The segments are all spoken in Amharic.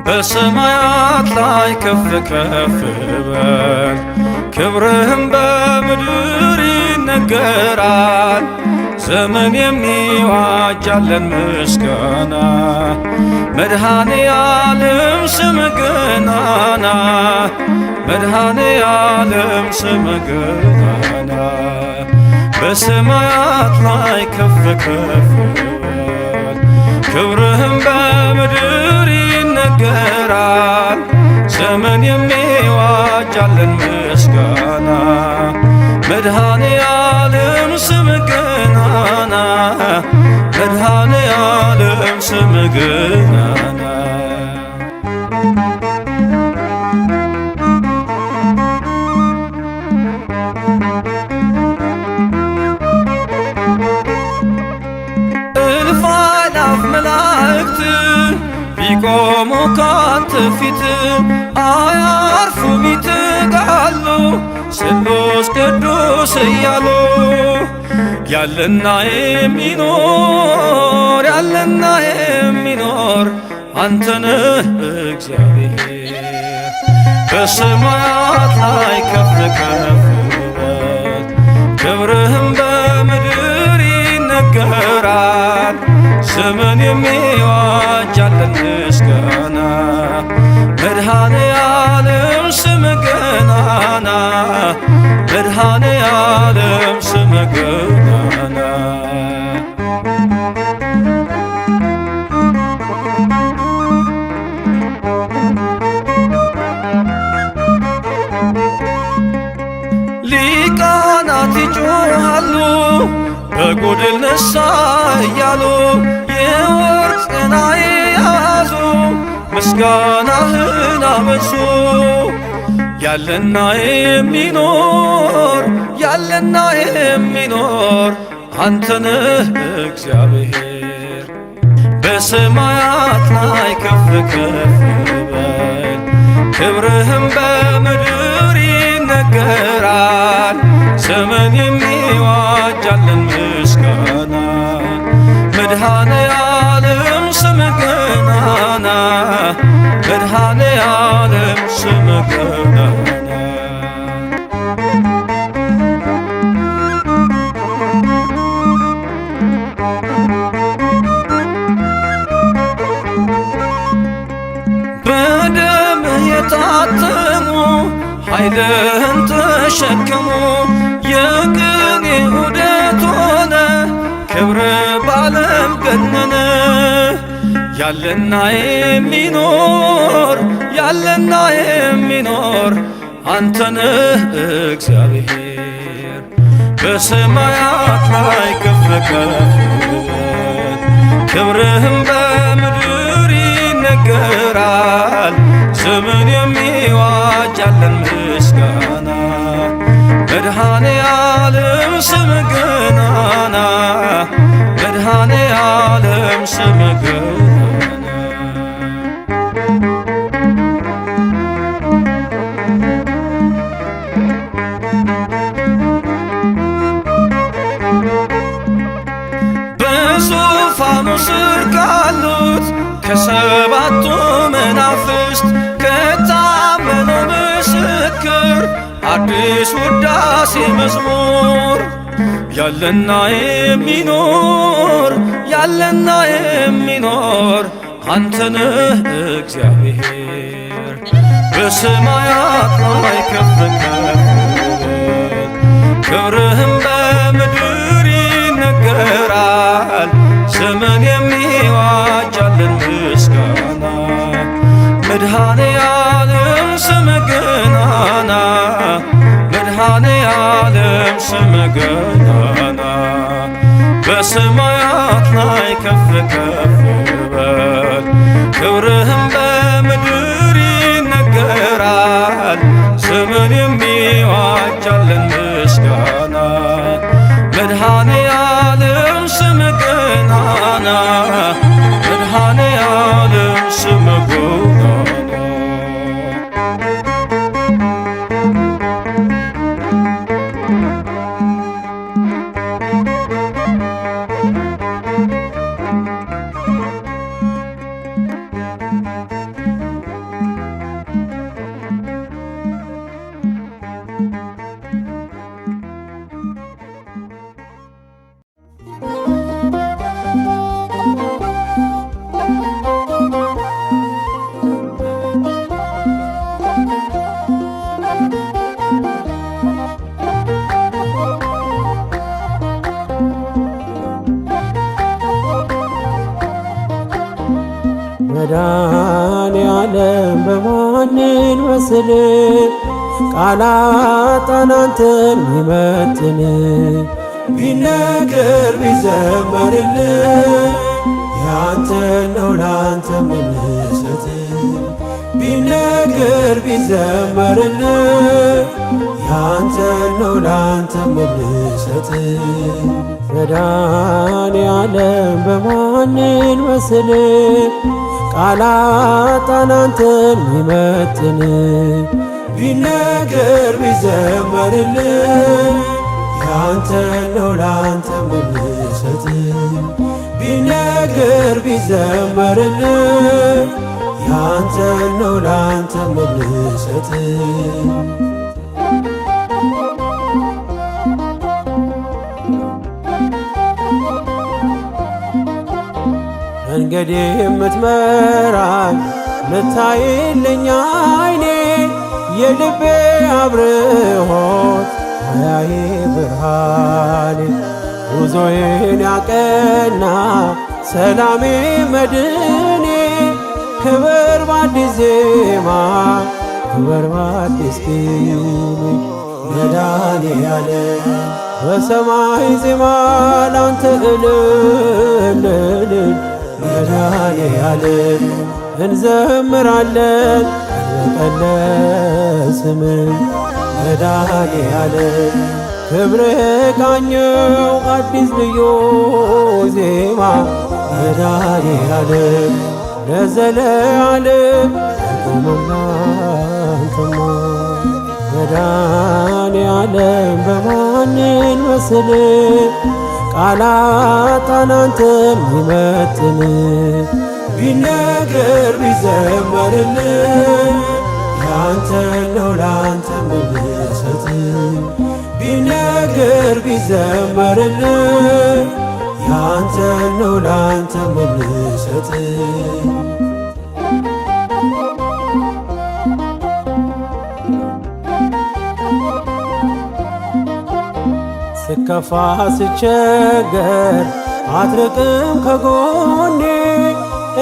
በሰማያት ላይ ከፍ ከፍ በል ክብርህም በምድር ይነገራል። ዘመን የሚዋጃለን ምስጋና መድኃኔ ዓለም ስምህ ገናና መድኃኔ ዓለም ስምህ ገናና በሰማያት ላይ ከፍ ከፍ በል ክብርህም በምድር ይነገራል። ዘመን የሚዋጃለን ምስጋና መድኃኔ ዓለም ስምህ ገናና መድኃኔ ዓለም ስምህ ገናና እልፍ አእላፍ መላእክት ቢቆሙ ካንተ ፊት አያርፉም ይትጋሉ ስሉስ ቅዱስ እያሉ ያለና የሚኖር ያለና የሚኖር አንተ ነህ እግዚአብሔር። በሰማያት ላይ ከፍ ከፍ በል ክብርህም በምድር ይነገራል። ዘመን የሚዋጃለን ምስጋና መድኃኔ ዓለም ስምህ ገናና መድኃኔ ዓለም ስምህ ገናና ሊቃናት ይጮኻሉ በጎድል ነሣ እያሉ የወርቅ ጽና የያዙ ምስጋናህን አበዙ። ያለና የሚኖር ያለና የሚኖር አንተ ነህ እግዚአብሔር። በሰማያት ላይ ከፍ ከፍ በል ክብርህም በምድር ይነገራል። ዘመን የሚዋጃለን ምስጋና መድኃኔ ዓለም ስምህ ገናና መድኃኔ ዓለም ስምህ ገናና በደምህ የታተሙ ኃይልህን ተሸከሙ የቅኔ ዑደት ሆነ ክብር ባለም ገነነ። ያለና የሚኖር ያለና የሚኖር አንተ ነህ እግዚአብሔር። በሰማያት ላይ ከፍ ከፍ በል ክብርህም በምድር ይነገራል። ዘመን የሚዋጃለን ምስጋና መድኃኔ ዓለም ስምህ ገናና መድኃኔ ዓለም ስምህ ገናና በዙፋኑ ስር ካሉት ከሰባቱ መናፍስት ከታመነው ምስክር አዲስ ውዳሴ መዝሙር ያለና የሚኖር ያለና የሚኖር አንተ ነህ እግዚአብሔር። በሰማያት ላይ ከፍ ከፍ በል ክብርህም በምድር ይነገራል። ዘመን የሚዋጃለን ምስጋና መድኃኔ ዓለም ስምህ ገናና መድኃኔ ዓለም ስምህ ገናና በሰማያት ላይ ከፍ ከፍ በል ክብርህም በምድር ይነገራል። ዘመን የሚዋጃለን ምስጋና መድኃኔ ዓለም ስምህ ገናና መድኃኔ ዓለም ስምህ ገናና መድኃኔ ዓለም በማን እንመስል ቃላጣን አንተን ሚመጥን ቢነገር ቢዘመርልን ያንተ ነው ላንተ ምንሰጥ ቢነገር ቢዘመርልን ያንተ ነው ላንተ ምንሰጥ መድኃኔ ዓለም በማን እንመስል ቃላጣን አንተን ሚመጥን ቢነገር ቢዘመርልን ያንተ ነው ላንተ ምንሰጥ ቢነገር ቢዘመርልን ያንተ ነው ላንተ ምንሰጥ መንገዴ የምትመራኝ ምታይልኝ አይኔ የልቤ አብርሆት ማያዬ ብርሃኔ ጉዞዬን ያቀና ሰላሜ መድኔ ክብር በአዲስ ዜማ ክብር በአዲስ ቅኔ መድኃኔ ዓለም በሰማይ ዜማ ላንተ እልል መድኃኔ ዓለም እንዘምራለን ቀን ለስምህ መድኃኔ ዓለም ክብርህ ቃኘው አዲስ ልዩ ዜማ መድኃኔ ዓለም ለዘለዓለም አንተማ መድኃኔ ዓለም በማን እንመስል ቃላጣን አንተን ሚመጥን ቢነገር ቢዘመርልን ያንተ ነው ላንተ ምንሰጥ ቢነገር ቢዘመርልን ያንተ ነው ላንተ ምንሰጥ ስከፋ ስቸገር አትርቅም ከጎኔ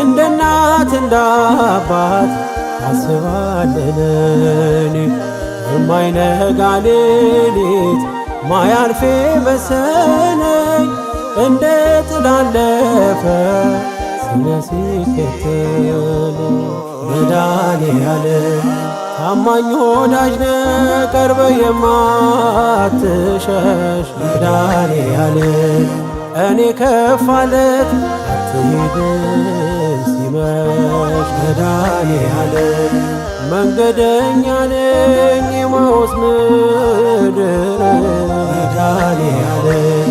እንደ እናት እንደ አባት ታስባለህ የማይነጋ ሌሊት ማያልፌ መሰለኝ እንደ ጥላ አለፈ ስለ ሲከተል መድኃኔ ዓለም ታማኝ ወዳጅ ነህ ቀርበህ የማትሸሽ መድኃኔ ዓለም እኔ ከፋለት አትሄድም ሲመሽ መድኃኔ ዓለም መንገደኛ ነኝ የማውስ ምድር መድኃኔ ዓለም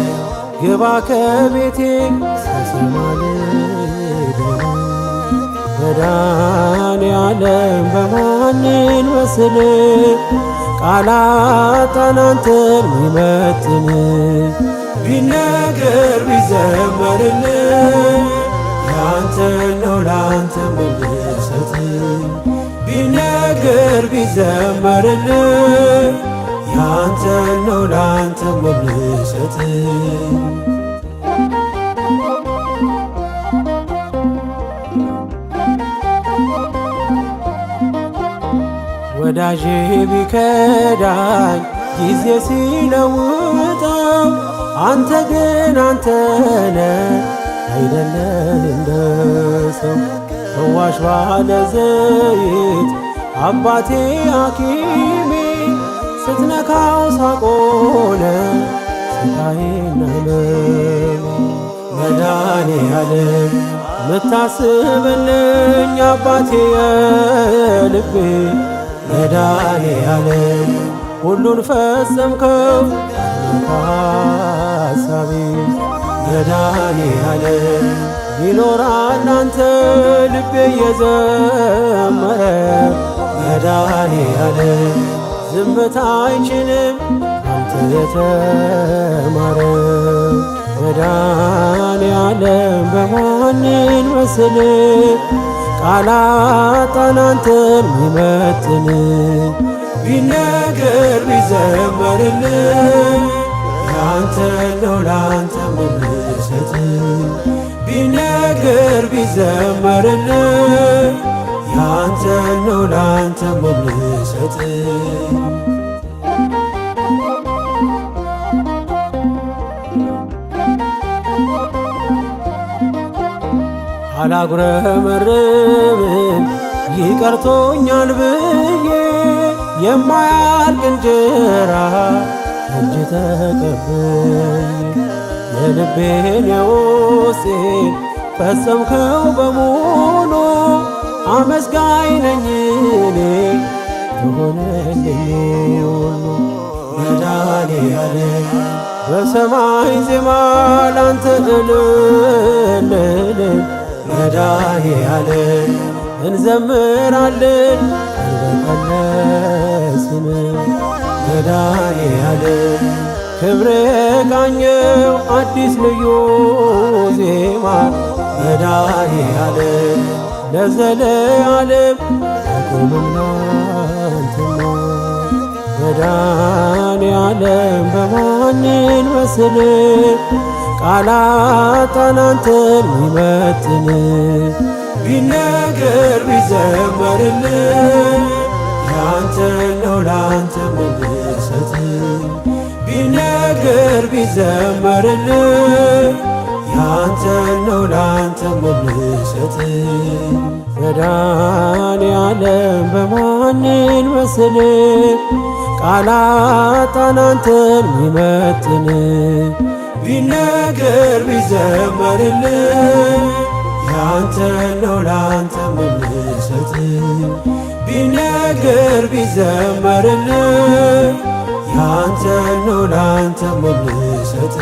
ግባ ከቤቴ ሳሰማል መድኃኔ ዓለም በማን እንመስል ቃላጣን አንተን ሚመጥን ቢነገር ቢዘመርልን ያንተ ነው ላንተ ምንሰጥ ቢነገር ቢዘመርልን ያንተ ነው ላንተ ምንሰጥ ወዳጄ ቢከዳኝ ጊዜ ሲለውጠው አንተ ግን አንተነ አይደለም እንደ ሰው ፈዋሽ ባለ ዘይት አባቴ ሐኪሜ ስትነካው ሳቆነ ስቃዬን ሕመሜን መድኃኔዓለም ምታስብልኝ አባቴ የልቤ መድኃኔዓለም ሁሉን ፈጸምከው ሐሳቤ መድኃኔዓለም ይኖራል አንተ ልቤ እየዘመረ መድኃኔዓለም ዝምታ አይችልም አንተ የተማረ መድኃኔዓለም በማንን መስል ቃላጣን አንተን ሚመጥን ቢነገር ቢዘመርልህ ያንተ ነው ላንተ ምንሰጥ ቢነገር ቢዘመርልህ ያንተ ነው ላንተ ምንሰጥ አላጉረመርምም ይቀርቶኛል ብዬ የማያልቅ እንጀራ እጅ ተቀበይ የልቤን የውስጤን ፈጸምከው በሙሉ አመስጋኝ ነኝ እኔ የሆነልኝ ሁሉ መድኃኔዓለም በሰማይ ዜማ ላንተ እልል መድኃኔዓለም እንዘምራለን እንበቀለስን መድኃኔዓለም ክብሬ ቃኘው አዲስ ልዩ ዜማ መድኃኔዓለም ለዘለዓለም አቁምና አንተማ መድኃኔዓለም በማንን መስል ቃላጣን አንተን ሚመጥን ቢነገር ቢዘመርልህ ያንተ ነው ላንተ ምንሰጥ ቢነገር ቢዘመርልህ ያንተ ነው ላንተ ምንሰጥ መድኃኔዓለም በማንን መስል ቃላጣን አንተን ሚመጥን ቢነገር ቢዘመርልህ ያንተ ነው ላንተ ምንሰጥ ቢነገር ቢዘመርልህ ያንተ ነው ላንተ ምንሰጥ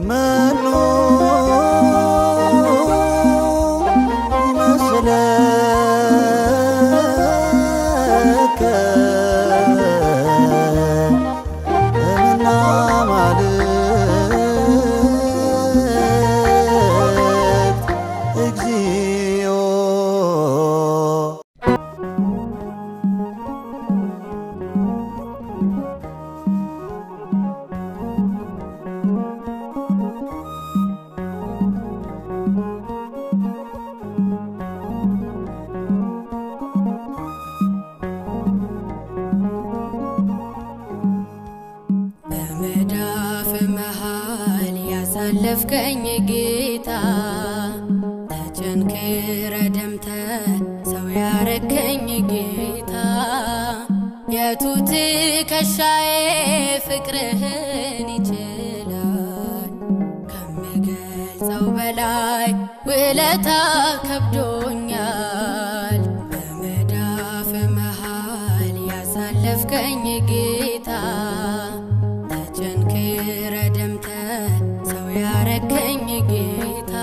መኑ ይመስለከ እምናማልክት እግዚኦ በመዳፍ መሃል ያሳለፍከኝ ጌታ ተቸንክረ ደምተ ሰው ያረከኝ ጌታ የቱ ትከሻዬ ፍቅርህን ይችላል ከምገልጸው በላይ ውለታ ከብዶኛል በመዳፍ መሃል ያሳለፍከኝ ጌታ ተቸንክረ ደምተ ሰው ያረከኝ ጌታ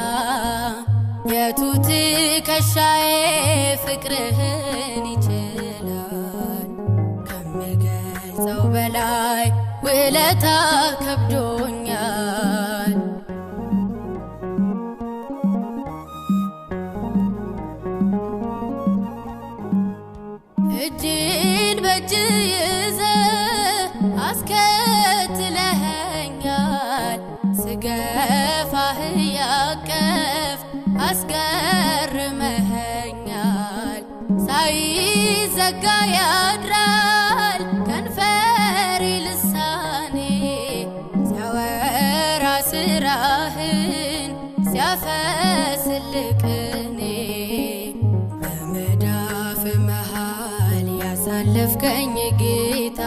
የቱ ትከሻዬ ፍቅርህን ይችላል ከምገልጸው በላይ ውለታ ከብዶኛል እጅን በእጅ ይዘ አስከትለኸኛል ስገፋህ ያቀፍ አስገርመኸኛል ሳይዘጋ ያድራል ከንፈሬ ልሳኔ ሲያወራ ስራህን ሲያፈስልቅኔ በመዳፍ መሃል ያሳለፍከኝ ጌታ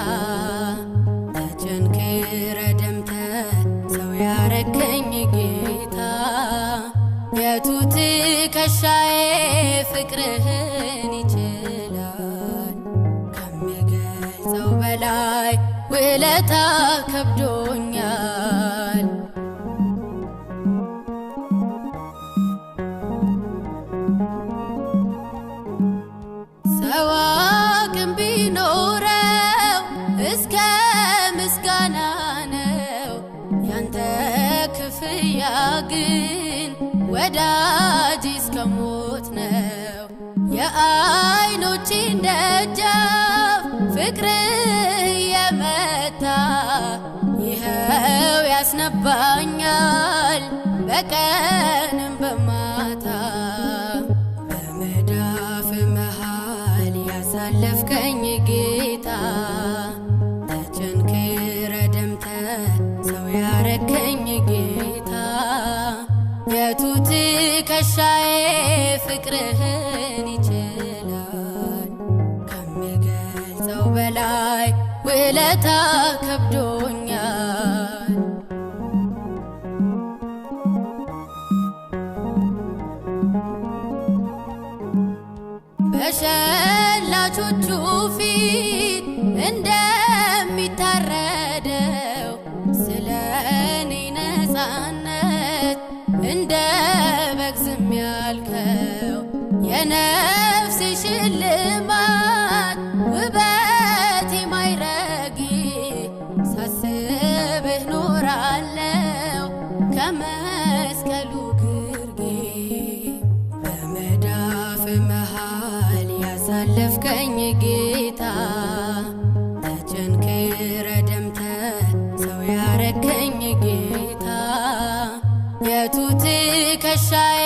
ተቸንክረ ደምተ ያረከኝ ጌታ የቱ ትከሻዬ ፍቅርህን ይችላል ከሚገልጸው በላይ ውለታ ከብዶኛል። ሰው አቅም ቢኖረው እስከ ምስጋና ነው ያንተ ክፍያ ግን ወዳጅ እስከ ሞት ነው። የዓይኖቼን ደጃፍ ፍቅር የመታ ይኸው ያስነባኛል በቀንም በማታ። በመዳፍ መሃል ያሳለፍከኝ ጌታ ተቸንክረ ደምተ ሰው ያረከኝ ጌታ የቱ ትከሻዬ ፍቅርህን ይችላል ከሚገልጸው በላይ ውለታ ከብዶኛል። በሸላቾቹ ፊት እንደሚታረደው ስለ እኔ ነፃነት እንደ በግ ዝም ያልከው የነፍሴ ሽልማት ውበቴ ማይረጊ ሳስብህ ኖራለው ከመስቀሉ ግርጌ። በመዳፍ መሃል ያሳለፍከኝ ጌታ ተቸንክረ ደምተ ሰው ያረከኝ ጌታ የቱ ትከሻዬ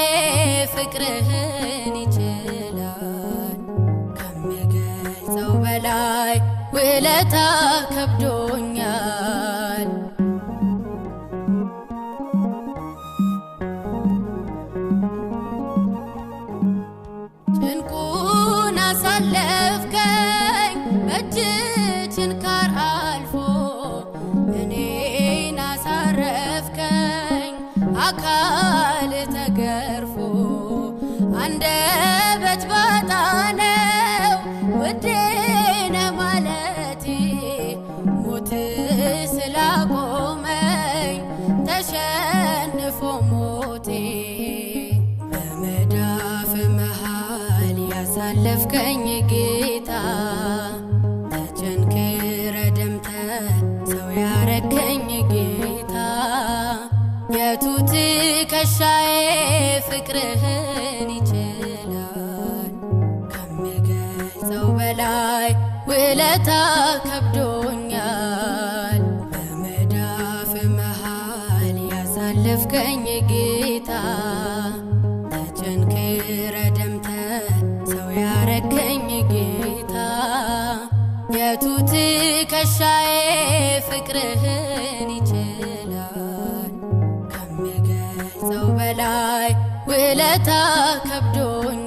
ፍቅርህን ይችላል ከሚገልጸው በላይ ውለታ ከብዶኛል። ጭንቁን አሳለፍከኝ በእጅ ችንካር አልፎ እኔን አሳረፍከኝ አካል ተገርፎ። አንደበት ባጣ ነው ውዴ ነህ ማለቴ ሞት ስላቆመኝ ተሸንፎ ሞቴ። በመዳፍ መሃል ያሳለፍከኝ ጌታ ተቸንክረ ደምተ ሰው ያረከኝ ጌታ የቱ ትከሻዬ ፍቅርህን ይችላል ከሚገልጸው በላይ ውለታ ከብዶኛል። በመዳፍ መሃል ያሳለፍከኝ ጌታ ተቸንክረ ደምተ ሰው ያረከኝ ጌታ የቱ ትከሻዬ ፍቅርህን ይችላል ከሚገልጸው በላይ ውለታ ከብዶኛል።